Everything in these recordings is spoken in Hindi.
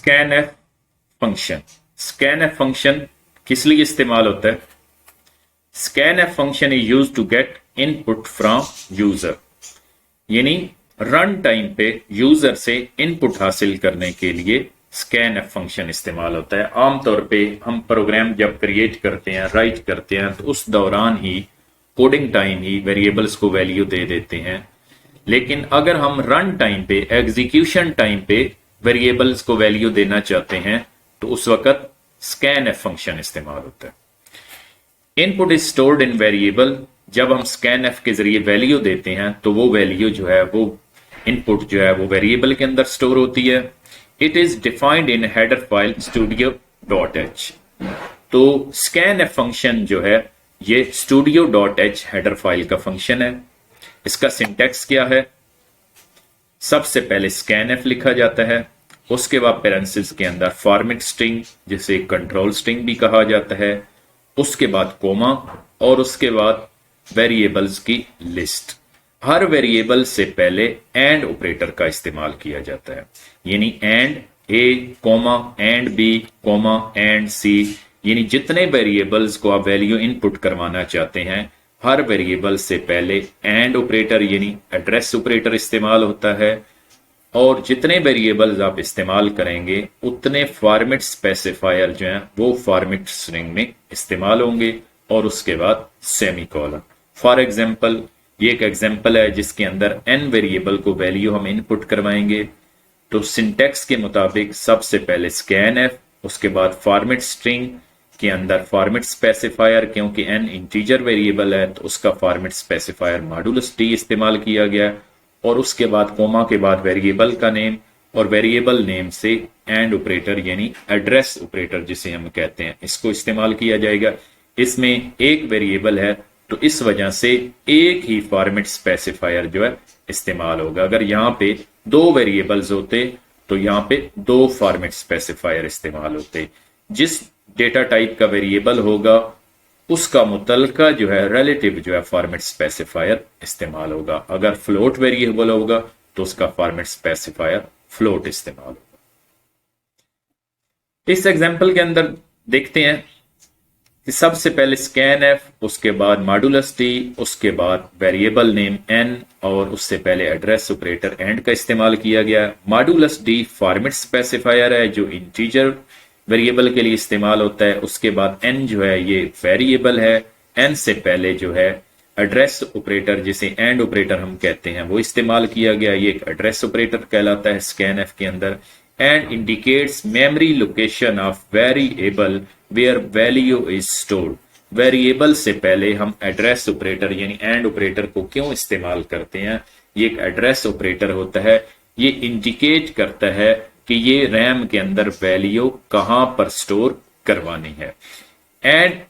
Scanf function. स्कैनएफ फंक्शन किस लिए इस्तेमाल होता है? Scanf function is used to get input from user, यानी रन टाइम पे यूजर से इनपुट हासिल करने के लिए स्कैनएफ फंक्शन इस्तेमाल होता है। आमतौर पे हम प्रोग्राम जब क्रिएट करते हैं, राइट करते हैं, तो उस दौरान ही कोडिंग टाइम ही वेरिएबल्स को वैल्यू दे देते हैं। लेकिन अगर हम रन टाइम पे, एग्जीक्यूशन टाइम पे वेरिएबल्स को वैल्यू देना चाहते हैं तो उस वक्त स्कैनएफ फंक्शन इस्तेमाल होता है। Input is stored in variable. जब हम स्कैनएफ के जरिए वैल्यू देते हैं तो वो वैल्यू जो है, वो इनपुट जो है वो वेरिएबल के अंदर स्टोर होती है। It is defined in header file studio.h। तो स्कैनएफ फंक्शन जो है ये studio.h हेडर फाइल का फंक्शन है। इसका सिंटैक्स क्या है? सबसे पहले स्कैनएफ लिखा जाता है, उसके बाद पैरेंथेसिस के अंदर फॉर्मेट स्ट्रिंग, जिसे कंट्रोल स्ट्रिंग भी कहा जाता है, उसके बाद कोमा, और उसके बाद वेरिएबल्स की लिस्ट। हर वेरिएबल से पहले एंड ऑपरेटर का इस्तेमाल किया जाता है, यानी and a comma and b comma and c, यानी जितने वेरिएबल्स को आप वैल्यू इनपुट करवाना चाहते हैं, हर वेरिएबल से पहले एंड ऑपरेटर यानी एड्रेस ऑपरेटर इस्तेमाल होता है। और जितने वेरिएबल्स आप इस्तेमाल करेंगे उतने फॉर्मेट स्पेसिफायर जो हैं वो फॉर्मेट स्ट्रिंग में इस्तेमाल होंगे, और उसके बाद सेमीकोलन। फॉर एग्जांपल, ये एक एग्जांपल है जिसके अंदर n वेरिएबल को वैल्यू हम इनपुट करवाएंगे। तो सिंटैक्स के मुताबिक सबसे पहले स्कैनएफ, उसके बाद फॉर्मेट स्ट्रिंग के अंदर फॉर्मेट स्पेसिफायर, क्योंकि n इंटीजर वेरिएबल है तो उसका फॉर्मेट स्पेसिफायर मॉडुलस टी इस्तेमाल किया गया, और उसके बाद कोमा के बाद वेरिएबल का नेम, और वेरिएबल नेम से एंड ऑपरेटर यानी एड्रेस ऑपरेटर जिसे हम कहते हैं, इसको इस्तेमाल किया जाएगा। इसमें एक वेरिएबल है तो इस वजह से एक ही फॉर्मेट स्पेसिफायर जो है इस्तेमाल होगा। अगर यहाँ पे दो वेरिएबल्स होते तो यहाँ पे दो फॉर्मेट स्पेसिफायर इस्तेमाल होते। जिस डेटा टाइप का वेरिएबल होगा उसका मुतलका जो है रिलेटिव जो है फॉर्मेट स्पेसिफायर इस्तेमाल होगा। अगर फ्लोट वेरिएबल होगा तो उसका फॉर्मेट स्पेसिफायर फ्लोट इस्तेमाल होगा। इस एग्जांपल के अंदर देखते हैं कि सबसे पहले स्कैनएफ, उसके बाद मॉडुलस टी, उसके बाद वेरिएबल नेम n, और उससे पहले एड्रेस ऑपरेटर एंड का इस्तेमाल किया गया। मॉडुलस डी फॉर्मेट स्पेसिफायर है जो इंटीजर वेरिएबल के लिए इस्तेमाल होता है। उसके बाद n जो है ये वेरिएबल है, n से पहले जो है एड्रेस ऑपरेटर जिसे एंड ऑपरेटर हम कहते हैं वो इस्तेमाल किया गया। ये एक एड्रेस ऑपरेटर कहलाता है स्कैनएफ के अंदर। And indicates memory location of variable where value is stored. Variable से पहले हम एड्रेस ऑपरेटर यानी एंड ऑपरेटर को क्यों इस्तेमाल करते हैं? ये एक एड्रेस ऑपरेटर होता है, ये इंडिकेट करता है कि ये रैम के अंदर वैल्यू कहां पर स्टोर करवानी है। And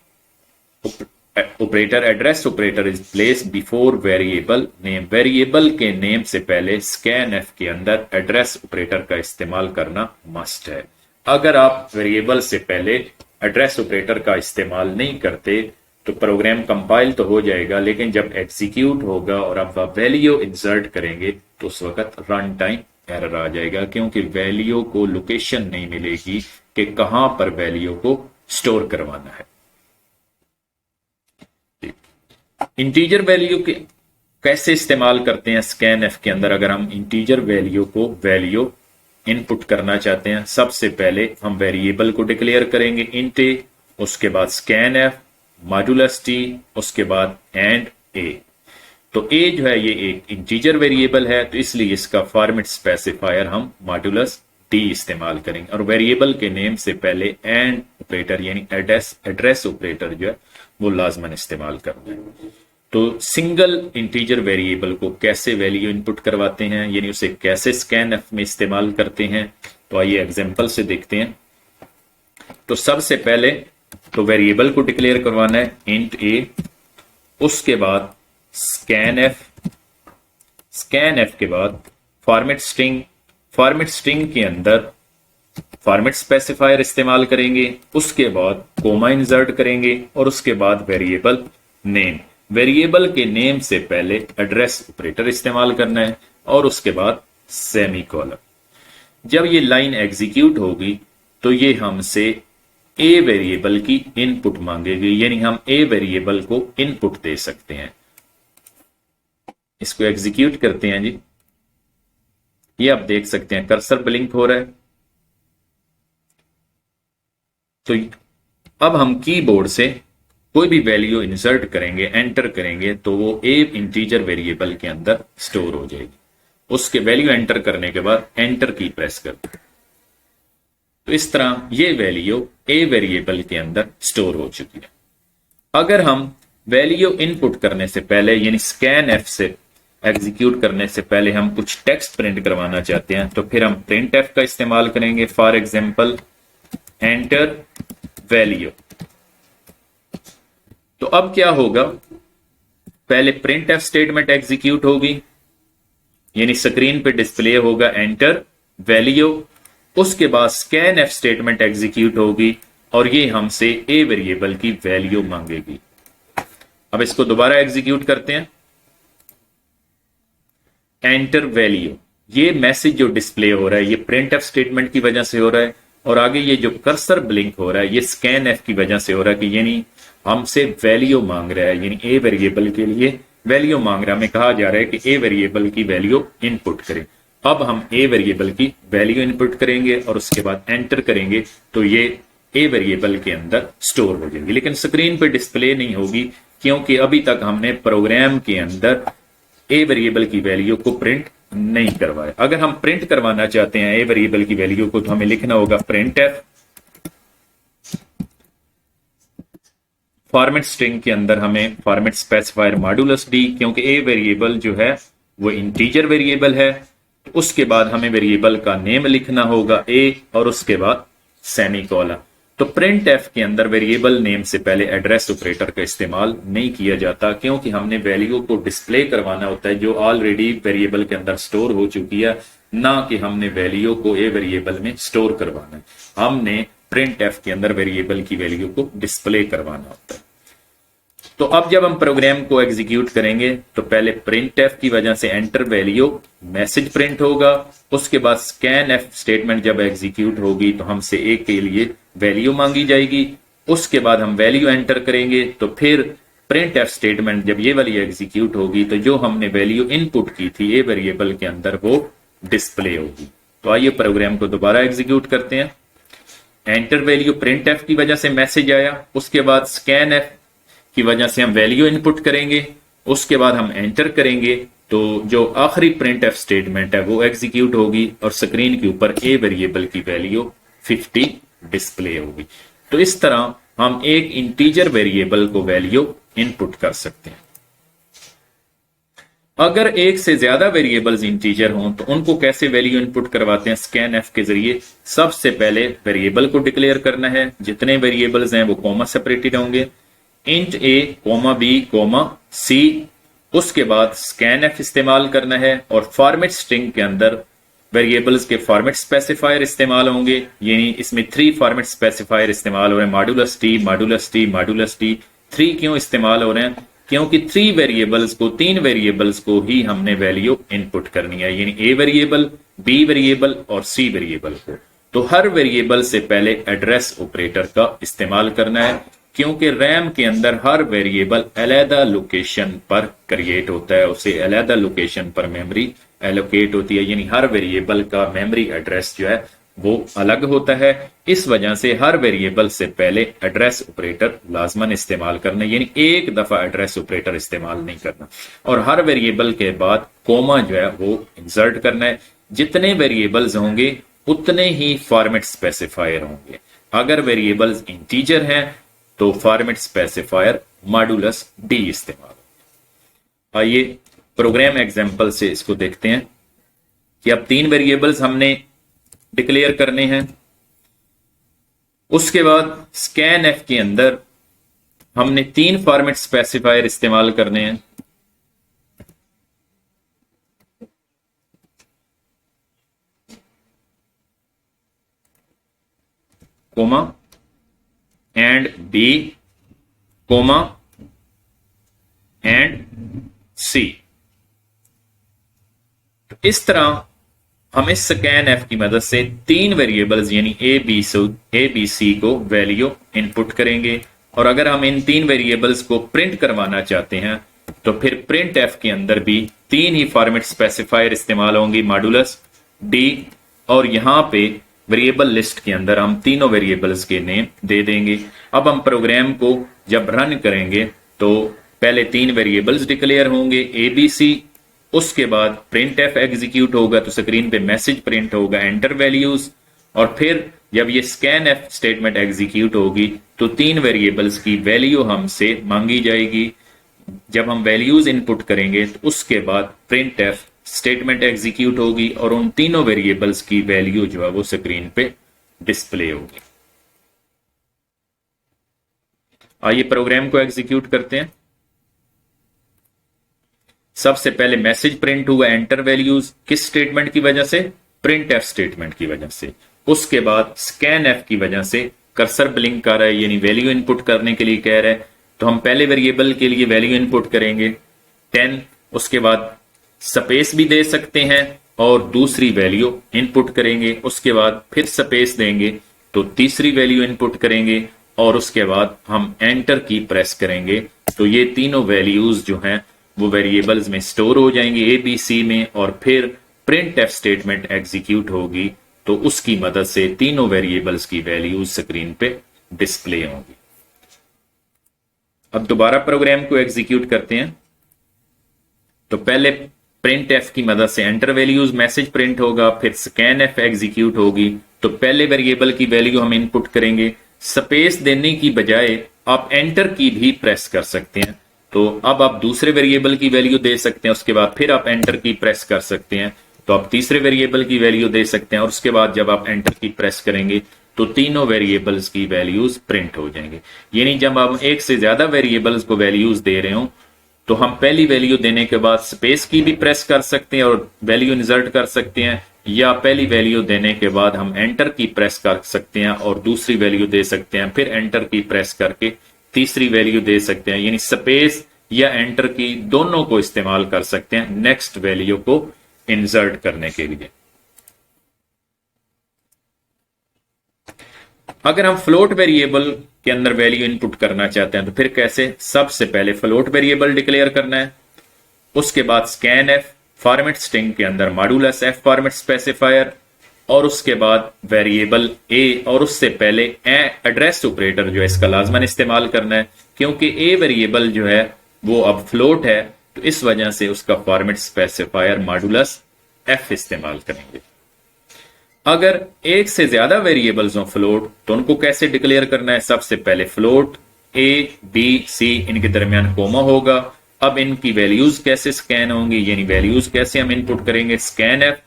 operator, address operator is place before variable name. Variable के नेम से पहले स्कैनएफ के अंदर एड्रेस ऑपरेटर का इस्तेमाल करना मस्ट है। अगर आप वेरिएबल से पहले एड्रेस ऑपरेटर का इस्तेमाल नहीं करते तो प्रोग्राम कंपाइल तो हो जाएगा, लेकिन जब एग्जीक्यूट होगा और आप वैल्यू इंसर्ट करेंगे तो उस वक्त रन टाइम एरर आ जाएगा, क्योंकि वैल्यू को लोकेशन नहीं मिलेगी कि कहां पर वैल्यू को स्टोर करवाना है। इंटीजर वैल्यू के कैसे इस्तेमाल करते हैं स्कैनएफ के अंदर? अगर हम इंटीजर वैल्यू को वैल्यू इनपुट करना चाहते हैं, सबसे पहले हम वेरिएबल को डिक्लेयर करेंगे इंट ए, उसके बाद स्कैनएफ मॉडुलस टी, उसके बाद एंड ए। तो ए जो है ये एक इंटीजर वेरिएबल है तो इसलिए इसका फॉर्मेट स्पेसिफायर हम मॉडुलस टी इस्तेमाल करेंगे, और वेरिएबल के नेम से पहले एंड ऑपरेटर यानी एड्रेस ऑपरेटर जो है वो लाजमन इस्तेमाल करना है। तो सिंगल इंटीजर वेरिएबल को कैसे वैल्यू इनपुट करवाते हैं, यानी उसे कैसे स्कैनएफ में इस्तेमाल करते हैं, तो आइए एग्जांपल से देखते हैं। तो सबसे पहले तो वेरिएबल को डिक्लेयर करवाना है इंट ए, उसके बाद स्कैनएफ, स्कैनएफ के बाद फॉर्मेट स्ट्रिंग, फॉर्मेट स्ट्रिंग के अंदर फॉर्मेट स्पेसिफायर इस्तेमाल करेंगे, उसके बाद कोमा इंसर्ट करेंगे, और उसके बाद वेरिएबल नेम। वेरिएबल के नेम से पहले एड्रेस ऑपरेटर इस्तेमाल करना है, और उसके बाद सेमीकोलन। जब ये लाइन एग्जीक्यूट होगी तो ये हमसे ए वेरिएबल की इनपुट मांगेगी, यानी हम ए वेरिएबल को इनपुट दे सकते हैं। इसको एग्जीक्यूट करते हैं जी। ये आप देख सकते हैं कर्सर ब्लिंक हो रहा है। तो अब हम कीबोर्ड से कोई भी वैल्यू इंसर्ट करेंगे, एंटर करेंगे, तो वो ए इंटीजर वेरिएबल के अंदर स्टोर हो जाएगी। उसके वैल्यू एंटर करने के बाद एंटर की प्रेस कर दो, तो इस तरह ये वैल्यू ए वेरिएबल के अंदर स्टोर हो चुकी है। अगर हम वैल्यू इनपुट करने से पहले यानी स्कैन एफ से एग्जीक्यूट करने से पहले हम कुछ टेक्स्ट प्रिंट करवाना चाहते हैं, तो फिर हम प्रिंट एफ का इस्तेमाल करेंगे। For example enter value. तो अब क्या होगा, पहले प्रिंट एफ स्टेटमेंट एग्जीक्यूट होगी, यानी स्क्रीन पे डिस्प्ले होगा एंटर वैल्यू। उसके बाद स्कैन एफ स्टेटमेंट एग्जीक्यूट होगी और ये हमसे ए वेरिएबल की वैल्यू मांगेगी। अब इसको दोबारा एग्जीक्यूट करते हैं, एंटर वैल्यू। ये मैसेज जो डिस्प्ले हो रहा है ये प्रिंट एफ स्टेटमेंट की वजह से हो रहा है, और आगे ये जो कर्सर ब्लिंक हो रहा है ये स्कैन एफ की वजह से हो रहा है कि यानी हमसे वैल्यू मांग रहा है, यानी ए वेरिएबल के लिए वैल्यू मांग रहा है। हमें कहा जा रहा है कि ए वेरिएबल की वैल्यू इनपुट करें। अब हम ए वेरिएबल की वैल्यू इनपुट करेंगे और उसके बाद एंटर करेंगे, तो ये ए वेरिएबल के अंदर स्टोर हो जाएगी, लेकिन स्क्रीन पे डिस्प्ले नहीं होगी क्योंकि अभी तक हमने प्रोग्राम के अंदर ए वेरिएबल की वैल्यू को प्रिंट नहीं करवाया। अगर हम प्रिंट करवाना चाहते हैं ए वेरिएबल की वैल्यू को, तो हमें लिखना होगा प्रिंट एफ फॉर्मेट स्ट्रिंग के अंदर हमें फॉर्मेट स्पेसिफायर मॉड्यूलस डी, क्योंकि ए वेरिएबल जो है वो इंटीजर वेरिएबल है। उसके बाद हमें वेरिएबल का नेम लिखना होगा ए और उसके बाद सेमीकोलन। तो प्रिंट एफ के अंदर वेरिएबल नेम से पहले एड्रेस ऑपरेटर का इस्तेमाल नहीं किया जाता, क्योंकि हमने वैल्यू को डिस्प्ले करवाना होता है जो ऑलरेडी वेरिएबल के अंदर स्टोर हो चुकी है, ना कि हमने वैल्यू को ए वेरिएबल में स्टोर करवाना है। हमने प्रिंट एफ के अंदर वेरिएबल की वैल्यू को डिस्प्ले करवाना होता है। तो अब जब हम प्रोग्राम को एग्जीक्यूट करेंगे तो पहले प्रिंट एफ की वजह से एंटर वैल्यू मैसेज प्रिंट होगा। उसके बाद स्कैन एफ स्टेटमेंट जब एग्जीक्यूट होगी तो हमसे ए के लिए वैल्यू मांगी जाएगी। उसके बाद हम वैल्यू एंटर करेंगे, तो फिर प्रिंट एफ स्टेटमेंट जब ये वाली एग्जीक्यूट होगी तो जो हमने वैल्यू इनपुट की थी ए वेरिएबल के अंदर वो डिस्प्ले होगी। तो आइए प्रोग्राम को दोबारा एग्जीक्यूट करते हैं। एंटर वैल्यू प्रिंट एफ की वजह से मैसेज आया, उसके बाद स्कैन एफ की वजह से हम वैल्यू इनपुट करेंगे, उसके बाद हम एंटर करेंगे, तो जो आखिरी प्रिंट एफ स्टेटमेंट है वो एग्जीक्यूट होगी और स्क्रीन के ऊपर ए वेरिएबल की वैल्यू 50 डिस्प्ले होगी। तो इस तरह हम एक इंटीजर वेरिएबल को वैल्यू इनपुट कर सकते हैं। अगर एक से ज्यादा वेरिएबल्स इंटीजर हों तो उनको कैसे वैल्यू इनपुट करवाते हैं स्कैन एफ के जरिए। सबसे पहले वेरिएबल को डिक्लेयर करना है, जितने वेरिएबल्स हैं वो कॉमा सेपरेटेड होंगे, इंट ए कॉमा बी कॉमा सी। उसके बाद स्कैन एफ इस्तेमाल करना है और फॉर्मेट स्ट्रिंग के अंदर वेरिएबल्स के फॉर्मेट स्पेसिफायर इस्तेमाल होंगे, यानी इसमें 3 फॉर्मेट स्पेसिफायर इस्तेमाल हो रहे हैं, modulus T modulus T modulus T. 3 क्यों इस्तेमाल हो रहे हैं, क्योंकि 3 वेरिएबल्स को ही हमने वैल्यू इनपुट करनी है, यानी ए वेरिएबल, बी वेरिएबल और सी वेरिएबल को। तो हर वेरिएबल से पहले एड्रेस ऑपरेटर का इस्तेमाल करना है, क्योंकि रैम के अंदर हर वेरिएबल अलहदा लोकेशन पर क्रिएट होता है, उसे अलहदा लोकेशन पर मेमोरी एलोकेट होती है, यानी हर वेरिएबल का मेमोरी एड्रेस जो है वो अलग होता है। इस वजह से हर वेरिएबल से पहले एड्रेस ऑपरेटर लाजमन इस्तेमाल करना, यानी एक दफा एड्रेस ऑपरेटर इस्तेमाल नहीं करना, और हर वेरिएबल के बाद कोमा जो है वो इंसर्ट करना है। जितने वेरिएबल्स होंगे उतने ही फॉर्मेट स्पेसिफायर होंगे। अगर वेरिएबल्स इंटीजर हैं तो फॉर्मेट स्पेसिफायर मॉड्यूलस डी इस्तेमाल। आइए प्रोग्राम एग्जांपल से इसको देखते हैं कि अब 3 वेरिएबल्स हमने डिक्लेयर करने हैं। उसके बाद स्कैन एफ के अंदर हमने 3 फॉर्मेट स्पेसिफायर इस्तेमाल करने हैं। Comma and b comma and c. इस तरह हम इस स्कैन एफ की मदद से 3 वेरिएबल्स यानी ए बी सी को वैल्यू इनपुट करेंगे, और अगर हम इन 3 वेरिएबल्स को प्रिंट करवाना चाहते हैं तो फिर प्रिंट एफ के अंदर भी 3 ही फॉर्मेट स्पेसिफायर इस्तेमाल होंगी, मॉडुलस, डी, और यहां पे वेरिएबल लिस्ट के अंदर हम तीनों वेरिएबल्स के नेम दे देंगे। अब हम प्रोग्राम को जब रन करेंगे तो पहले 3 वेरिएबल्स डिक्लेयर होंगे ए बी सी, उसके बाद प्रिंट एफ एग्जीक्यूट होगा तो स्क्रीन पे मैसेज प्रिंट होगा एंटर वैल्यूज, और फिर जब ये स्कैन एफ स्टेटमेंट एग्जीक्यूट होगी तो 3 वेरिएबल्स की वैल्यू हमसे मांगी जाएगी। जब हम वैल्यूज इनपुट करेंगे तो उसके बाद प्रिंट एफ स्टेटमेंट एग्जीक्यूट होगी और उन तीनों वेरिएबल्स की वैल्यू जो है वो स्क्रीन पे डिस्प्ले होगी। आइए प्रोग्राम को एग्जीक्यूट करते हैं। सबसे पहले मैसेज प्रिंट हुआ एंटर वैल्यूज, किस स्टेटमेंट की वजह से? प्रिंट एफ स्टेटमेंट की वजह से। उसके बाद स्कैन एफ की वजह से कर्सर ब्लिंक कर रहा है, यानी वैल्यू इनपुट करने के लिए कह रहा है, तो हम पहले वेरिएबल के लिए वैल्यू इनपुट करेंगे 10, उसके बाद स्पेस भी दे सकते हैं और दूसरी वैल्यू इनपुट करेंगे, उसके बाद फिर स्पेस देंगे तो तीसरी वैल्यू इनपुट करेंगे और उसके बाद हम एंटर की प्रेस करेंगे तो ये तीनों वैल्यूज जो हैं वो वेरिएबल्स में स्टोर हो जाएंगे ए बी सी में, और फिर प्रिंट एफ स्टेटमेंट एग्जीक्यूट होगी तो उसकी मदद से तीनों वेरिएबल्स की वैल्यूज स्क्रीन पे डिस्प्ले होंगी। अब दोबारा प्रोग्राम को एग्जीक्यूट करते हैं। तो पहले प्रिंट एफ की मदद से एंटर वैल्यूज मैसेज प्रिंट होगा, फिर स्कैन एफ एग्जीक्यूट होगी तो पहले वेरिएबल की वैल्यू हम इनपुट करेंगे। स्पेस देने की बजाय आप एंटर की भी प्रेस कर सकते हैं, तो अब आप दूसरे वेरिएबल की वैल्यू दे सकते हैं, उसके बाद फिर आप एंटर की प्रेस कर सकते हैं तो आप तीसरे वेरिएबल की वैल्यू दे सकते हैं, और उसके बाद जब आप एंटर की प्रेस करेंगे तो तीनों वेरिएबल्स की वैल्यूज प्रिंट हो जाएंगे। यानी जब हम एक से ज्यादा वेरिएबल्स को वैल्यूज दे रहे हो तो हम पहली वैल्यू देने के बाद स्पेस की भी प्रेस कर सकते हैं और वैल्यू इंसर्ट कर सकते हैं, या पहली वैल्यू देने के बाद हम एंटर की प्रेस कर सकते हैं और दूसरी वैल्यू दे सकते हैं, फिर एंटर की प्रेस करके तीसरी वैल्यू दे सकते हैं। यानी स्पेस या एंटर की दोनों को इस्तेमाल कर सकते हैं नेक्स्ट वैल्यू को इंसर्ट करने के लिए। अगर हम फ्लोट वेरिएबल के अंदर वैल्यू इनपुट करना चाहते हैं तो फिर कैसे? सबसे पहले फ्लोट वेरिएबल डिक्लेयर करना है, उसके बाद स्कैन एफ फॉर्मेट स्ट्रिंग के अंदर मॉडुलस एफ फॉर्मेट स्पेसिफायर, और उसके बाद वेरिएबल ए, और उससे पहले एड्रेस ऑपरेटर जो है इसका लाजमन इस्तेमाल करना है, क्योंकि ए वेरिएबल जो है वो अब फ्लोट है तो इस वजह से उसका फॉर्मेट स्पेसिफायर मॉडुलस एफ इस्तेमाल करेंगे। अगर एक से ज्यादा वेरिएबल्स हो फ्लोट तो उनको कैसे डिक्लेयर करना है? सबसे पहले फ्लोट ए बी सी, इनके दरमियान कोमा होगा। अब इनकी वैल्यूज कैसे स्कैन होंगी, यानी वैल्यूज कैसे हम इनपुट करेंगे? स्कैन एफ,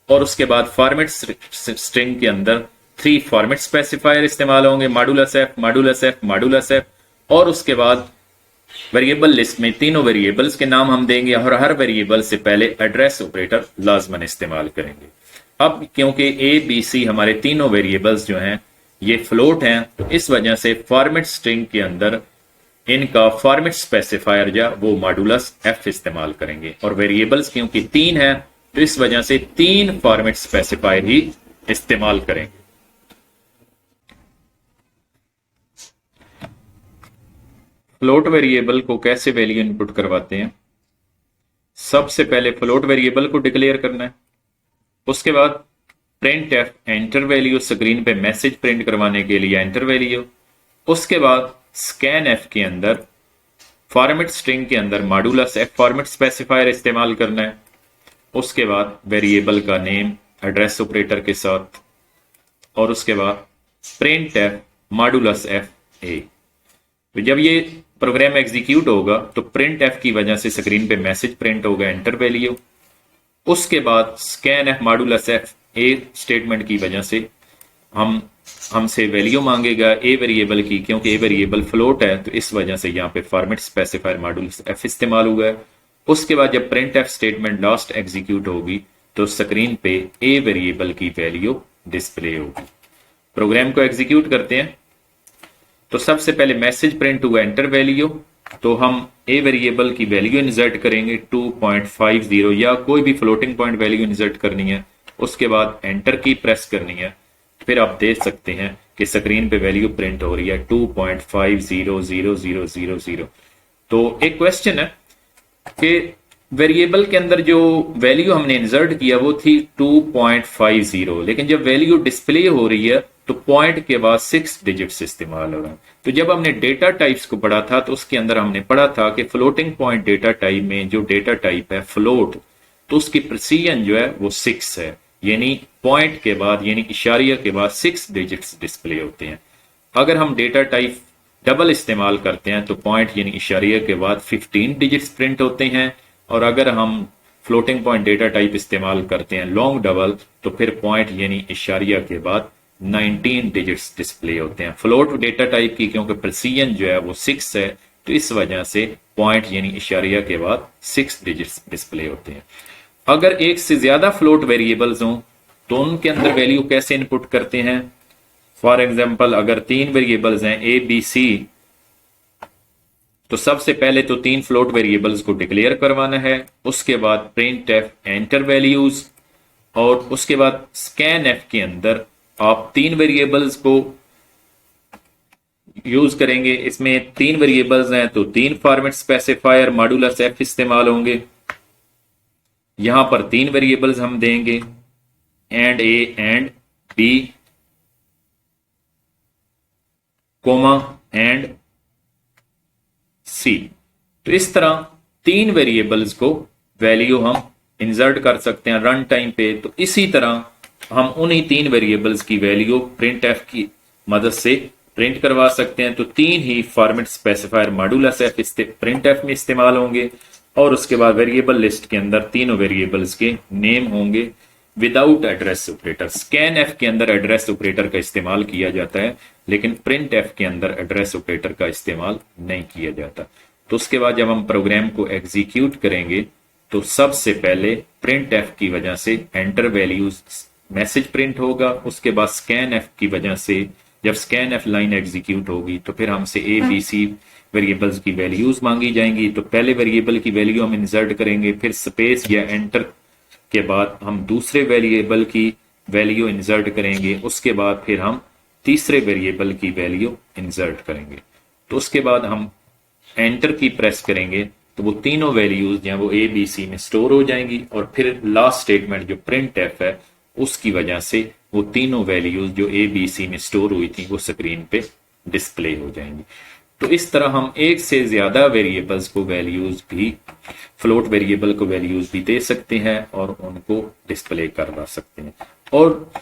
और उसके बाद फॉर्मेट स्ट्रिंग के अंदर 3 फॉर्मेट स्पेसिफायर इस्तेमाल होंगे, modulus F, modulus F, modulus F, और उसके बाद वेरिएबल लिस्ट में तीनों वेरिएबल्स के नाम हम देंगे और हर वेरिएबल से पहले एड्रेस ऑपरेटर लाजमन इस्तेमाल करेंगे। अब क्योंकि ए बी सी हमारे तीनों वेरिएबल्स जो हैं ये फ्लोट हैं तो इस वजह से फॉर्मेट स्ट्रिंग के अंदर इनका फॉर्मेट स्पेसिफायर जो वो मॉडुलस एफ इस्तेमाल करेंगे, और वेरिएबल्स क्योंकि 3 हैं तो इस वजह से 3 फॉर्मेट स्पेसिफायर ही इस्तेमाल करेंगे। फ्लोट वेरिएबल को कैसे वैल्यू इनपुट करवाते हैं? सबसे पहले फ्लोट वेरिएबल को डिक्लेयर करना है, उसके बाद print F enter value, screen पे मैसेज प्रिंट करवाने के लिए एंटर वैल्यू, उसके बाद स्कैन एफ के अंदर फॉर्मेट स्ट्रिंग के अंदर मॉडुलस एफ फॉर्मेट स्पेसिफायर इस्तेमाल करना है, उसके बाद वेरिएबल का नेम एड्रेस ऑपरेटर के साथ, और उसके बाद print F modulus F A. तो जब ये प्रोग्राम एग्जीक्यूट होगा तो प्रिंट एफ की वजह से स्क्रीन पे मैसेज प्रिंट होगा एंटर वैल्यू, उसके बाद scanf modulus F A statement की वजह से हमसे वैल्यू मांगेगा ए वेरिएबल की, क्योंकि ए वेरिएबल फ्लोट है तो इस वजह से यहाँ पे फॉर्मेट स्पेसिफायर मॉडुलस एफ इस्तेमाल हुआ है। उसके बाद जब print F statement last execute होगी तो स्क्रीन पे ए वेरिएबल की वैल्यू डिस्प्ले होगी। प्रोग्राम को एग्जीक्यूट करते हैं। तो सबसे पहले मैसेज प्रिंट हुआ एंटर वैल्यू, तो हम ए वेरिएबल की वैल्यू इंसर्ट करेंगे 2.50, या कोई भी फ्लोटिंग पॉइंट वैल्यू इंसर्ट करनी है। उसके बाद एंटर की प्रेस करनी है, फिर आप देख सकते हैं कि स्क्रीन पे वैल्यू प्रिंट हो रही है 2.500000। तो एक क्वेश्चन है कि वेरिएबल के अंदर जो वैल्यू हमने इंसर्ट किया वो थी 2.50, लेकिन जब वैल्यू डिस्प्ले हो रही है तो पॉइंट के बाद 6 डिजिट्स इस्तेमाल हो रहे हैं। तो जब हमने डेटा टाइप्स को पढ़ा था तो उसके अंदर हमने पढ़ा था कि फ्लोटिंग पॉइंट डेटा टाइप में जो डेटा टाइप है फ्लोट, तो उसकी प्रिसीजन जो है वो 6 है, यानी पॉइंट के बाद यानी इशारिया के बाद 6 डिजिट्स डिस्प्ले होते हैं। अगर हम डेटा टाइप डबल इस्तेमाल करते हैं तो पॉइंट यानी इशारिया के बाद 15 डिजिट्स प्रिंट होते हैं, और अगर हम फ्लोटिंग पॉइंट डेटा टाइप इस्तेमाल करते हैं लॉन्ग डबल तो फिर पॉइंट यानी इशारिया के बाद 19 डिजिट्स डिस्प्ले होते हैं। फ्लोट डेटा टाइप की क्योंकि प्रिसीजन जो है वो 6 है, तो इस वजह से पॉइंट यानी इशारिया के बाद 6 डिजिट्स डिस्प्ले होते हैं। अगर एक से ज्यादा फ्लोट वेरिएबल्स हों तो उनके अंदर वैल्यू कैसे इनपुट करते हैं। फॉर एग्जाम्पल अगर 3 वेरिएबल्स हैं ए बी सी, तो सबसे पहले तो 3 फ्लोट वेरिएबल्स को डिक्लेयर करवाना है, उसके बाद प्रिंट एफ एंटर वैल्यूज, और उसके बाद स्कैन एफ के अंदर आप 3 वेरिएबल्स को यूज करेंगे। इसमें 3 वेरिएबल्स हैं तो 3 फॉर्मेट स्पेसिफायर मॉड्यूलस एफ इस्तेमाल होंगे। यहां पर 3 वेरिएबल्स हम देंगे and a and b comma and c. तो इस तरह 3 वेरिएबल्स को वैल्यू हम इंसर्ट कर सकते हैं रन टाइम पे। तो इसी तरह हम उन्हीं 3 वेरिएबल्स की वैल्यू प्रिंट एफ की मदद से प्रिंट करवा सकते हैं। तो 3 ही format specifier modulus f printf में इस्तेमाल होंगे, और उसके बाद वेरिएबल लिस्ट के अंदर तीनों वेरिएबल्स के नेम होंगे without address operator. Scan F के अंदर एड्रेस ऑपरेटर का इस्तेमाल किया जाता है, लेकिन प्रिंट एफ के अंदर एड्रेस ऑपरेटर का इस्तेमाल नहीं किया जाता। तो उसके बाद जब हम प्रोग्राम को एग्जीक्यूट करेंगे तो सबसे पहले प्रिंट एफ की वजह से एंटर वैल्यूज मैसेज प्रिंट होगा, उसके बाद स्कैन एफ की वजह से जब स्कैन एफ लाइन एग्जीक्यूट होगी तो फिर हमसे ए बी सी वेरिएबल्स की वैल्यूज मांगी जाएंगी। तो पहले वेरिएबल की वैल्यू हम इंसर्ट करेंगे, फिर स्पेस या एंटर के बाद हम दूसरे वेरिएबल की वैल्यू इंसर्ट करेंगे, उसके बाद फिर हम तीसरे वेरिएबल की वैल्यू इंसर्ट करेंगे। तो उसके बाद हम एंटर की प्रेस करेंगे तो वो तीनों वैल्यूज जो वो ए बी सी में स्टोर हो जाएंगी, और फिर लास्ट स्टेटमेंट जो प्रिंट एफ है उसकी वजह से वो तीनों वैल्यूज जो ए बी सी में स्टोर हुई थी वो स्क्रीन पे डिस्प्ले हो जाएंगी। तो इस तरह हम एक से ज्यादा वेरिएबल्स को वैल्यूज भी फ्लोट वेरिएबल को वैल्यूज भी दे सकते हैं और उनको डिस्प्ले करवा सकते हैं, और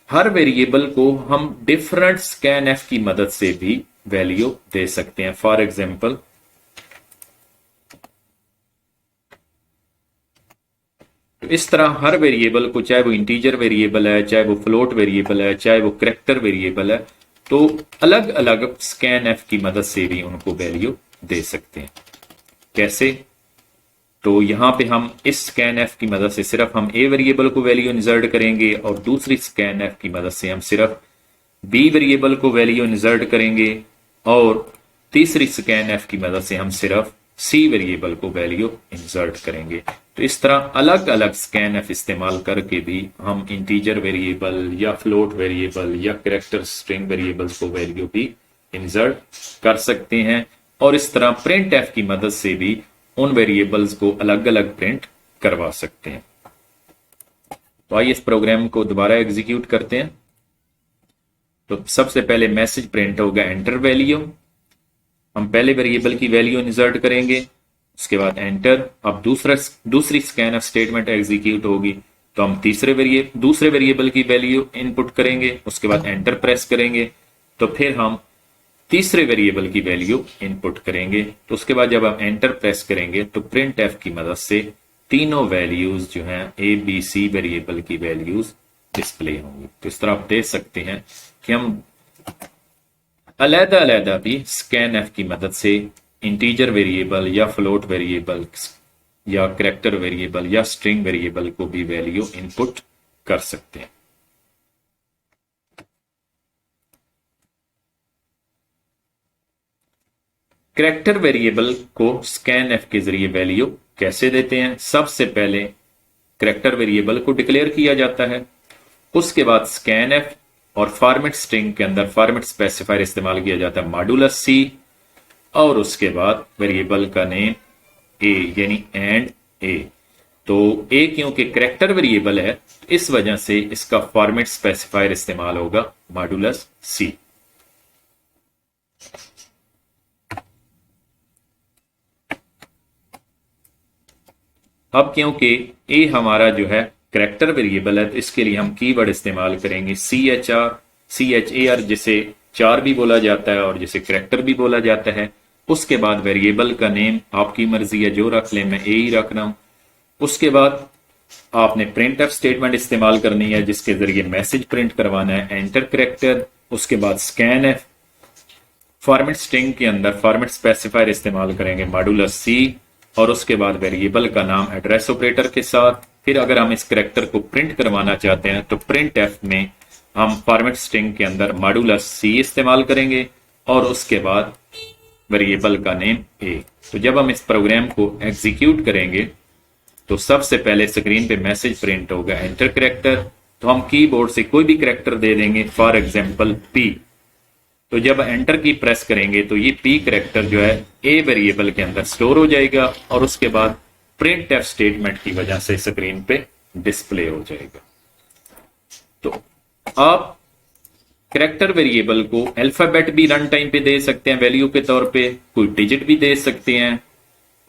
हर वेरिएबल को हम डिफरेंट स्कैन एफ की मदद से भी वैल्यू दे सकते हैं। फॉर एग्जाम्पल तो इस तरह हर वेरिएबल को, चाहे वो इंटीजर वेरिएबल है, चाहे वो फ्लोट वेरिएबल है, चाहे वो कैरेक्टर वेरिएबल है, तो अलग अलग स्कैन एफ की मदद से भी उनको वैल्यू दे सकते हैं। कैसे? तो यहां पे हम इस स्कैन एफ की मदद से सिर्फ हम ए वेरिएबल को वैल्यू इंसर्ट करेंगे, और दूसरी स्कैन एफ की मदद से हम सिर्फ बी वेरिएबल को वैल्यू इंसर्ट करेंगे, और तीसरी स्कैन एफ की मदद से हम सिर्फ सी वेरिएबल को वैल्यू इंसर्ट करेंगे। तो इस तरह अलग अलग स्कैन एफ इस्तेमाल करके भी हम इंटीजर वेरिएबल या फ्लोट वेरिएबल या कैरेक्टर स्ट्रिंग वेरिएबल्स को वैल्यू भी इंसर्ट कर सकते हैं, और इस तरह प्रिंट एफ की मदद से भी उन वेरिएबल्स को अलग अलग प्रिंट करवा सकते हैं। तो आइए इस प्रोग्राम को दोबारा एग्जीक्यूट करते हैं। तो सबसे पहले मैसेज प्रिंट होगा एंटर वैल्यू, हम पहले वेरिएबल की वैल्यू इंसर्ट करेंगे, उसके बाद एंटर। अब दूसरी स्कैन एफ स्टेटमेंट एग्जीक्यूट होगी, तो हम दूसरे वेरिएबल की वैल्यू इनपुट करेंगे, उसके बाद एंटर प्रेस करेंगे, तो फिर हम तीसरे वेरिएबल की वैल्यू इनपुट करेंगे। तो उसके बाद जब हम एंटर प्रेस करेंगे तो प्रिंट एफ की मदद से तीनों वैल्यूज जो हैं ए बी सी वेरिएबल की वैल्यूज डिस्प्ले होंगी। तो इस तरह आप देख सकते हैं कि हम अलग अलग भी स्कैन एफ की मदद से इंटीजर वेरिएबल या फ्लोट वेरिएबल या कैरेक्टर वेरिएबल या स्ट्रिंग वेरिएबल को भी वैल्यू इनपुट कर सकते हैं। कैरेक्टर वेरिएबल को स्कैन एफ के जरिए वैल्यू कैसे देते हैं? सबसे पहले करेक्टर वेरिएबल को डिक्लेयर किया जाता है। उसके बाद स्कैन एफ और फॉर्मेट स्ट्रिंग के अंदर फॉर्मेट स्पेसिफायर इस्तेमाल किया जाता है मॉडुलस सी, और उसके बाद वेरिएबल का नेम ए यानी एंड ए। तो ए क्योंकि करेक्टर वेरिएबल है, इस वजह से इसका फॉर्मेट स्पेसिफायर इस्तेमाल होगा मॉडुलस सी। अब क्योंकि ए हमारा जो है करेक्टर वेरिएबल है, तो इसके लिए हम कीवर्ड इस्तेमाल करेंगे CHR, जिसे चार भी बोला जाता है और जिसे करेक्टर भी बोला जाता है। उसके बाद वेरिएबल का नेम आपकी मर्जी है, जो रख लें, मैं ए ही रख रहा हूं। उसके बाद आपने प्रिंट एफ स्टेटमेंट इस्तेमाल करनी है, जिसके जरिए मैसेज प्रिंट करवाना है, एंटर करेक्टर। उसके बाद स्कैन एफ, फॉर्मेट स्ट्रिंग के अंदर फॉर्मेट स्पेसिफायर इस्तेमाल करेंगे मॉडुलस सी, और उसके बाद वेरिएबल का नाम एड्रेस ऑपरेटर के साथ। फिर अगर हम इस करेक्टर को प्रिंट करवाना चाहते हैं तो प्रिंट एफ में हम फॉर्मेट स्ट्रिंग के अंदर मॉडुलस सी इस्तेमाल करेंगे, और उसके बाद वेरिएबल का नेम ए। तो जब हम इस प्रोग्राम को एग्जीक्यूट करेंगे तो सबसे पहले स्क्रीन पे मैसेज प्रिंट होगा एंटर करेक्टर। तो हम कीबोर्ड से कोई भी करेक्टर दे देंगे, फॉर एग्जांपल पी। तो जब एंटर की प्रेस करेंगे तो ये पी करेक्टर जो है ए वेरिएबल के अंदर स्टोर हो जाएगा, और उसके बाद प्रिंट एफ स्टेटमेंट की वजह से स्क्रीन पे डिस्प्ले हो जाएगा। तो आप करेक्टर वेरिएबल को अल्फाबेट भी रन टाइम पे दे सकते हैं वैल्यू के तौर पे, कोई डिजिट भी दे सकते हैं,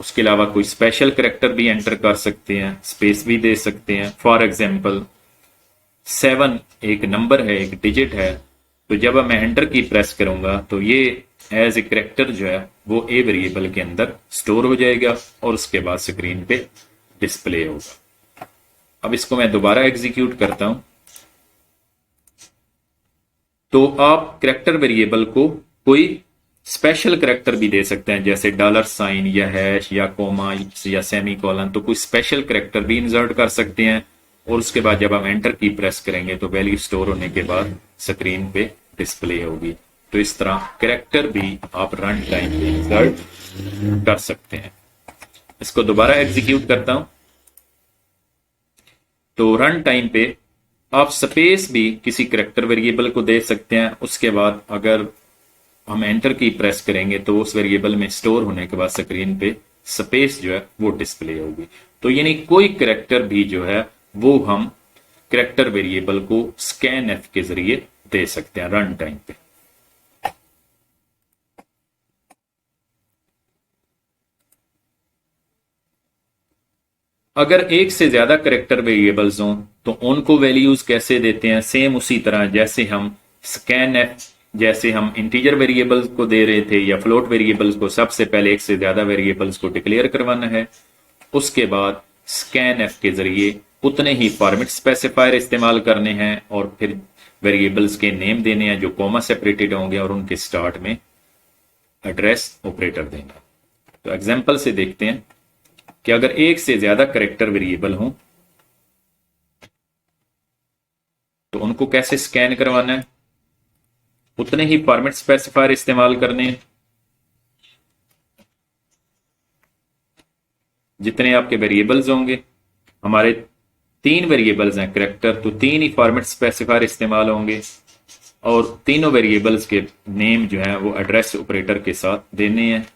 उसके अलावा कोई स्पेशल करेक्टर भी एंटर कर सकते हैं, स्पेस भी दे सकते हैं। फॉर एग्जांपल 7 एक नंबर है, एक डिजिट है, तो जब मैं एंटर की प्रेस करूंगा तो ये एज ए करेक्टर जो है वो ए वेरिएबल के अंदर स्टोर हो जाएगा, और उसके बाद स्क्रीन पे डिस्प्ले होगा। अब इसको मैं दोबारा एग्जीक्यूट करता हूं। तो आप करेक्टर वेरिएबल को कोई स्पेशल करेक्टर भी दे सकते हैं, जैसे $साइन या हैश या कोमा या सेमी कॉलन, तो कोई स्पेशल करेक्टर भी इंसर्ट कर सकते हैं, और उसके बाद जब हम एंटर की प्रेस करेंगे तो वैल्यू स्टोर होने के बाद स्क्रीन पे डिस्प्ले होगी। तो इस तरह करेक्टर भी आप रन टाइम पे इंसर्ट कर सकते हैं। इसको दोबारा एग्जीक्यूट करता हूं। तो रन टाइम पे आप स्पेस भी किसी करेक्टर वेरिएबल को दे सकते हैं। उसके बाद अगर हम एंटर की प्रेस करेंगे तो उस वेरिएबल में स्टोर होने के बाद स्क्रीन पे स्पेस जो है वो डिस्प्ले होगी। तो यानी कोई करेक्टर भी जो है वो हम करेक्टर वेरिएबल को स्कैन एफ के जरिए दे सकते हैं रन टाइम पे। अगर एक से ज्यादा करेक्टर वेरिएबल्स हों तो उनको वैल्यूज कैसे देते हैं, सेम उसी तरह जैसे हम स्कैन एफ, जैसे हम इंटीजर वेरिएबल्स को दे रहे थे या फ्लोट वेरिएबल्स को, सबसे पहले एक से ज्यादा वेरिएबल्स को डिक्लेयर करवाना है। उसके बाद स्कैन एफ के जरिए उतने ही फॉर्मेट स्पेसिफायर इस्तेमाल करने हैं, और फिर वेरिएबल्स के नेम देने हैं जो कॉमा सेपरेटेड होंगे, और उनके स्टार्ट में एड्रेस ऑपरेटर देना। तो एग्जांपल से देखते हैं कि अगर एक से ज्यादा करेक्टर वेरिएबल हों तो उनको कैसे स्कैन करवाना है, उतने ही फॉर्मेट स्पेसिफायर इस्तेमाल करने हैं जितने आपके वेरिएबल्स होंगे। हमारे 3 वेरिएबल्स हैं करेक्टर, तो 3 ही फॉर्मेट स्पेसिफायर इस्तेमाल होंगे, और तीनों वेरिएबल्स के नेम जो है वो एड्रेस ऑपरेटर के साथ देने हैं।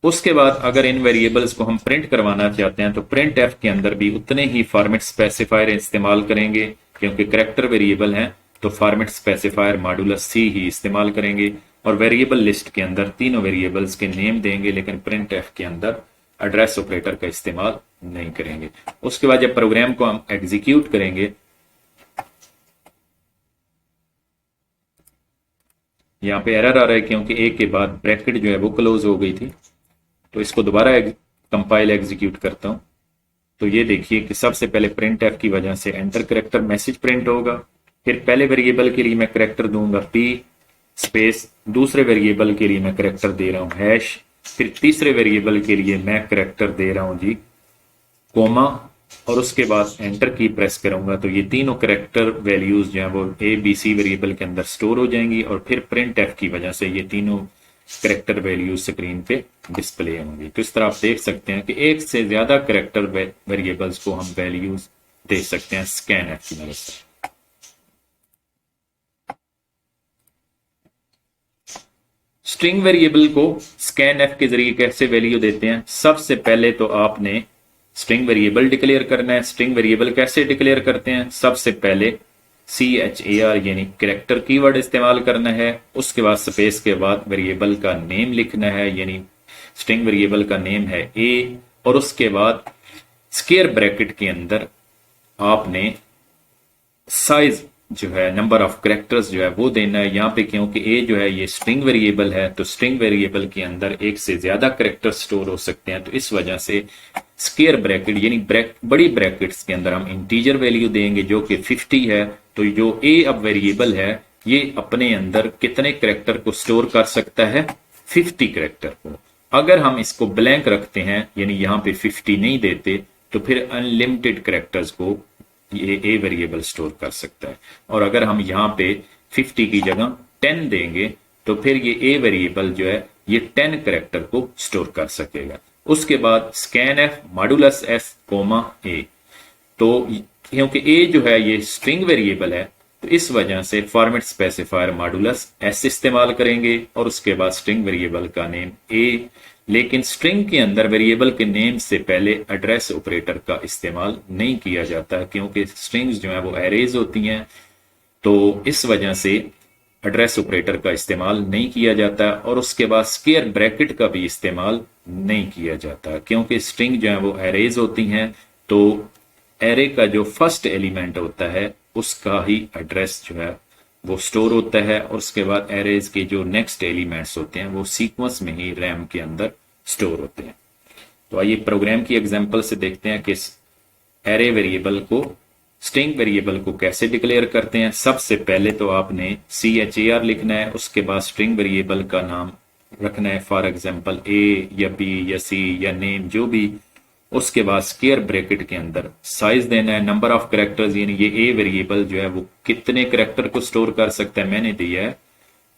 उसके बाद अगर इन वेरिएबल्स को हम प्रिंट करवाना चाहते हैं तो प्रिंट एफ के अंदर भी उतने ही फॉर्मेट स्पेसिफायर इस्तेमाल करेंगे, क्योंकि करेक्टर वेरिएबल हैं तो फॉर्मेट स्पेसिफायर मॉडुलस सी ही इस्तेमाल करेंगे, और वेरिएबल लिस्ट के अंदर तीनों वेरिएबल्स के नेम देंगे, लेकिन प्रिंट एफ के अंदर एड्रेस ऑपरेटर का इस्तेमाल नहीं करेंगे। उसके बाद जब प्रोग्राम को हम एग्जीक्यूट करेंगे, यहां पे एरर आ रहा है क्योंकि एक के बाद ब्रैकेट जो है वो क्लोज हो गई थी। तो इसको दोबारा कंपाइल एग्जीक्यूट करता हूं। तो ये देखिए कि सबसे पहले प्रिंट एफ की वजह से एंटर करेक्टर मैसेज प्रिंट होगा, फिर पहले वेरिएबल के लिए मैं करेक्टर दूंगा पी स्पेस, दूसरे वेरिएबल के लिए मैं करेक्टर दे रहा हूं हैश, फिर तीसरे वेरिएबल के लिए मैं करेक्टर दे रहा हूं जी कोमा, और उसके बाद एंटर की प्रेस करूंगा तो ये तीनों करेक्टर वैल्यूज जो है वो ए बी सी वेरिएबल के अंदर स्टोर हो जाएंगी, और फिर प्रिंट एफ की वजह से ये तीनों करेक्टर वैल्यू स्क्रीन पे डिस्प्ले होंगी। तो इस तरह आप देख सकते हैं कि एक से ज्यादा करेक्टर वेरिएबल्स को हम वैल्यूज दे सकते हैं स्कैन एफ की मदद से। स्ट्रिंग वेरिएबल को स्कैन एफ के जरिए कैसे वैल्यू देते हैं? सबसे पहले तो आपने स्ट्रिंग वेरिएबल डिक्लेयर करना है। स्ट्रिंग वेरिएबल कैसे डिक्लेयर करते हैं? सबसे पहले CHAR यानी करेक्टर कीवर्ड इस्तेमाल करना है। उसके बाद स्पेस के बाद वेरिएबल का नेम लिखना है, यानी स्ट्रिंग वेरिएबल का नेम है A, और उसके बाद स्क्वायर ब्रैकेट के अंदर आपने साइज जो है, नंबर ऑफ करेक्टर्स जो है वो देना है। यहाँ पे क्योंकि A जो है ये स्ट्रिंग वेरिएबल है, तो स्ट्रिंग वेरिएबल के अंदर एक से ज्यादा करेक्टर स्टोर हो सकते हैं, तो इस वजह से स्क्वायर ब्रैकेट यानी बड़ी ब्रैकेट्स के अंदर हम इंटीजर वैल्यू देंगे जो कि 50 है। तो जो A अब वेरिएबल है ये अपने अंदर कितने करेक्टर को स्टोर कर सकता है? 50 करेक्टर को। अगर हम इसको ब्लैंक रखते हैं यानी यहाँ पे 50 नहीं देते, तो फिर अनलिमिटेड करेक्टर्स को ये A वेरिएबल स्टोर कर सकता है। और अगर हम यहाँ पे 50 की जगह 10 देंगे तो फिर ये A वेरिएबल जो है ये 10 करेक्टर को स्टोर कर सकेगा। उसके बाद scanf modulus f comma A, तो क्योंकि A जो है ये स्ट्रिंग वेरिएबल है तो इस वजह से फॉर्मेट स्पेसिफायर मॉडुलस S इस्तेमाल करेंगे और उसके बाद स्ट्रिंग वेरिएबल का नेम A। लेकिन स्ट्रिंग के अंदर वेरिएबल के नेम से पहले एड्रेस ऑपरेटर का इस्तेमाल नहीं किया जाता है, क्योंकि स्ट्रिंग्स जो है वो एरेज होती हैं, तो इस वजह से एड्रेस ऑपरेटर का इस्तेमाल नहीं किया जाता। और उसके बाद स्क्वायर ब्रैकेट का भी इस्तेमाल नहीं किया जाता, क्योंकि स्ट्रिंग जो है वो एरेज होती हैं, तो एरे का जो फर्स्ट एलिमेंट होता है उसका ही एड्रेस जो है वो स्टोर होता है, और उसके बाद एरेज के जो नेक्स्ट एलिमेंट्स होते हैं वो सीक्वेंस में ही रैम के अंदर स्टोर होते हैं। तो आइए प्रोग्राम की एग्जांपल से देखते हैं कि एरे वेरिएबल को स्ट्रिंग वेरिएबल को कैसे डिक्लेयर करते हैं। सबसे पहले तो आपने CHAR लिखना है, उसके बाद स्ट्रिंग वेरिएबल का नाम रखना है, फॉर एग्जाम्पल A या B या C या नेम जो भी। उसके बाद स्क्वायर ब्रैकेट के अंदर साइज देना है, नंबर ऑफ करेक्टर्स, यानी ये A वेरिएबल जो है वो कितने करेक्टर को स्टोर कर सकता है, मैंने दिया है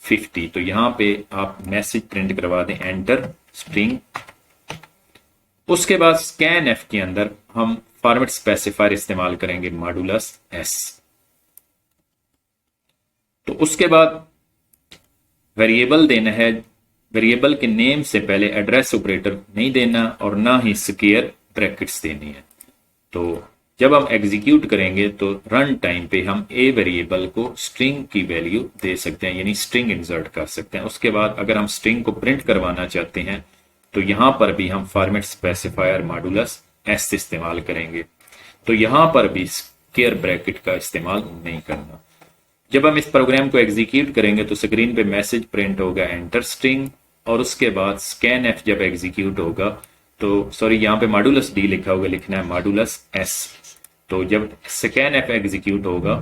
50। तो यहां पे आप मैसेज प्रिंट करवा दें एंटर स्ट्रिंग। उसके बाद स्कैन एफ के अंदर हम फॉर्मेट स्पेसिफायर इस्तेमाल करेंगे मॉडुलस S। तो उसके बाद वेरिएबल देना है, वेरिएबल के नेम से पहले एड्रेस ऑपरेटर नहीं देना और ना ही स्क्वायर ब्रैकेट्स देनी है। तो जब हम एग्जीक्यूट करेंगे तो रन टाइम पे हम A वेरिएबल को स्ट्रिंग की वैल्यू दे सकते हैं, यानी स्ट्रिंग इंसर्ट कर सकते हैं। उसके बाद अगर हम स्ट्रिंग को प्रिंट करवाना चाहते हैं तो यहां पर भी हम फॉर्मेट स्पेसिफायर मॉडुलस S इस्तेमाल करेंगे। तो यहां पर भी स्क्वायर ब्रैकेट का इस्तेमाल नहीं करना। जब हम इस प्रोग्राम को एग्जीक्यूट करेंगे तो स्क्रीन पे मैसेज प्रिंट होगा एंटर स्ट्रिंग, और उसके बाद स्कैन एफ जब एग्जीक्यूट होगा तो सॉरी यहाँ पे मॉडुलस D लिखा होगा, लिखना है मॉडुलस S। तो जब स्कैन एफ एग्जीक्यूट होगा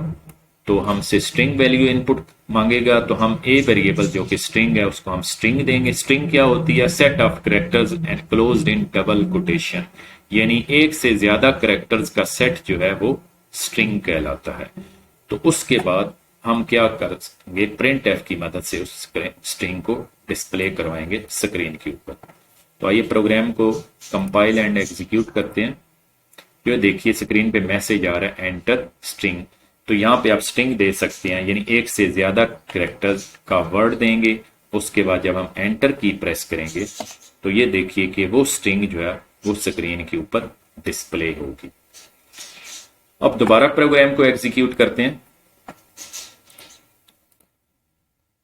तो हमसे स्ट्रिंग वैल्यू इनपुट मांगेगा, तो हम A वेरिएबल जो कि स्ट्रिंग है उसको हम स्ट्रिंग देंगे। स्ट्रिंग क्या होती है? Set of characters enclosed in double quotation, यानी एक से ज्यादा करेक्टर्स का सेट जो है वो स्ट्रिंग कहलाता है। तो उसके बाद हम क्या करेंगे, प्रिंट एफ की मदद से उस स्ट्रिंग को डिस्प्ले करवाएंगे स्क्रीन के ऊपर। तो आइए प्रोग्राम को कंपाइल एंड एग्जीक्यूट करते हैं। जो देखिए स्क्रीन पे मैसेज आ रहा है एंटर स्ट्रिंग। तो यहाँ पे आप स्ट्रिंग दे सकते हैं, यानी एक से ज्यादा कैरेक्टर्स का वर्ड देंगे। उसके बाद जब हम एंटर की प्रेस करेंगे तो ये देखिए कि वो स्ट्रिंग जो है वो स्क्रीन के ऊपर डिस्प्ले होगी। अब दोबारा प्रोग्राम को एग्जीक्यूट करते हैं।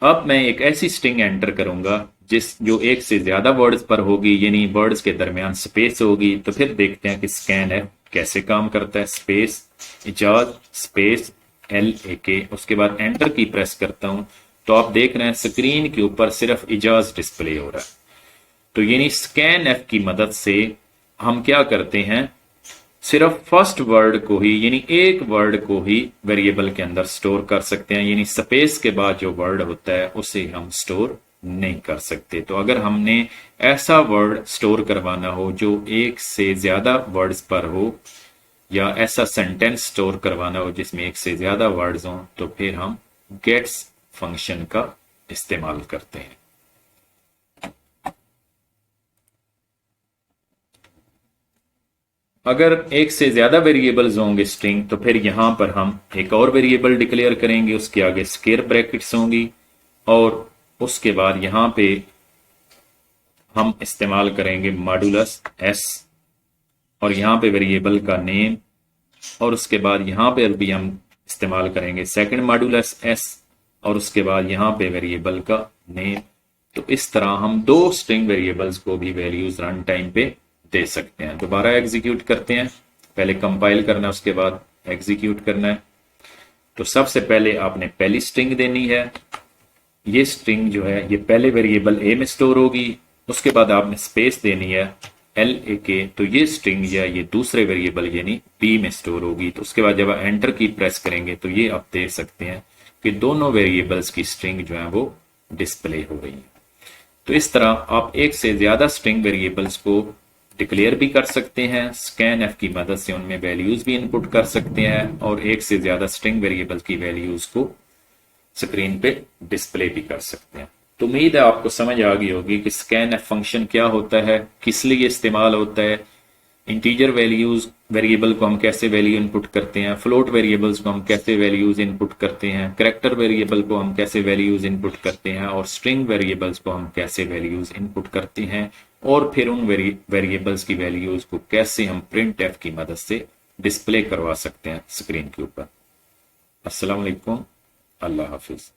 अब मैं एक ऐसी स्ट्रिंग एंटर करूंगा जो एक से ज्यादा वर्ड्स पर होगी, यानी वर्ड्स के दरमियान स्पेस होगी। तो फिर देखते हैं कि स्कैन है कैसे काम करता है। स्पेस इजाज स्पेस LAK, उसके बाद एंटर की प्रेस करता हूं तो आप देख रहे हैं स्क्रीन के ऊपर सिर्फ इजाज डिस्प्ले हो रहा है। तो यानी स्कैन एफ की मदद से हम क्या करते हैं, सिर्फ फर्स्ट वर्ड को ही यानी एक वर्ड को ही वेरिएबल के अंदर स्टोर कर सकते हैं, यानी स्पेस के बाद जो वर्ड होता है उसे हम स्टोर नहीं कर सकते। तो अगर हमने ऐसा वर्ड स्टोर करवाना हो जो एक से ज्यादा वर्ड्स पर हो, या ऐसा सेंटेंस स्टोर करवाना हो जिसमें एक से ज्यादा वर्ड्स हों, तो फिर हम गेट्स फंक्शन का इस्तेमाल करते हैं। अगर एक से ज्यादा वेरिएबल्स होंगे स्ट्रिंग, तो फिर यहां पर हम एक और वेरिएबल डिक्लेयर करेंगे, उसके आगे स्क्वायर ब्रैकेट्स होंगी और उसके बाद यहां पे हम इस्तेमाल करेंगे मॉडुलस एस और यहां पे वेरिएबल का नेम और उसके बाद यहां पे भी हम इस्तेमाल करेंगे सेकंड मॉडुलस एस और उसके बाद यहां पे वेरिएबल का नेम। तो इस तरह हम दो स्ट्रिंग वेरिएबल्स को भी वैल्यूज रन टाइम पे दे सकते हैं। दोबारा एग्जीक्यूट करते हैं, पहले कंपाइल करना है उसके बाद एग्जीक्यूट करना है। तो सबसे पहले आपने पहली स्ट्रिंग देनी है, ये स्ट्रिंग जो है ये पहले वेरिएबल ए में स्टोर होगी, उसके बाद आपने स्पेस देनी है LAK, तो ये स्ट्रिंग या ये दूसरे वेरिएबल यानी बी में स्टोर होगी। तो उसके बाद जब आप एंटर की प्रेस करेंगे तो ये आप देख सकते हैं कि दोनों वेरिएबल्स की स्ट्रिंग जो है वो डिस्प्ले हो रही है। तो इस तरह आप एक से ज्यादा स्ट्रिंग वेरिएबल्स को डिक्लेयर भी कर सकते हैं, स्कैन की मदद से उनमें वैल्यूज भी इनपुट कर सकते हैं और एक से ज्यादा स्ट्रिंग वेरिएबल्स की वैल्यूज को स्क्रीन पे डिस्प्ले भी कर सकते हैं। तो उम्मीद है आपको समझ आ गई होगी कि स्कैन फंक्शन क्या होता है, किस लिए इस्तेमाल होता है, इंटीजर वैल्यूज वेरिएबल को हम कैसे वैल्यू इनपुट करते हैं, फ्लोट वेरिएबल्स को हम कैसे वैल्यूज इनपुट करते हैं, कैरेक्टर वेरिएबल को हम कैसे वैल्यूज इनपुट करते हैं और स्ट्रिंग वेरिएबल्स को हम कैसे वैल्यूज इनपुट करते हैं और फिर उन वेरिएबल्स की वैल्यूज को कैसे हम प्रिंट की मदद से डिस्प्ले करवा सकते हैं स्क्रीन के ऊपर। अस्सलाम वालेकुम, अल्लाह हाफिज।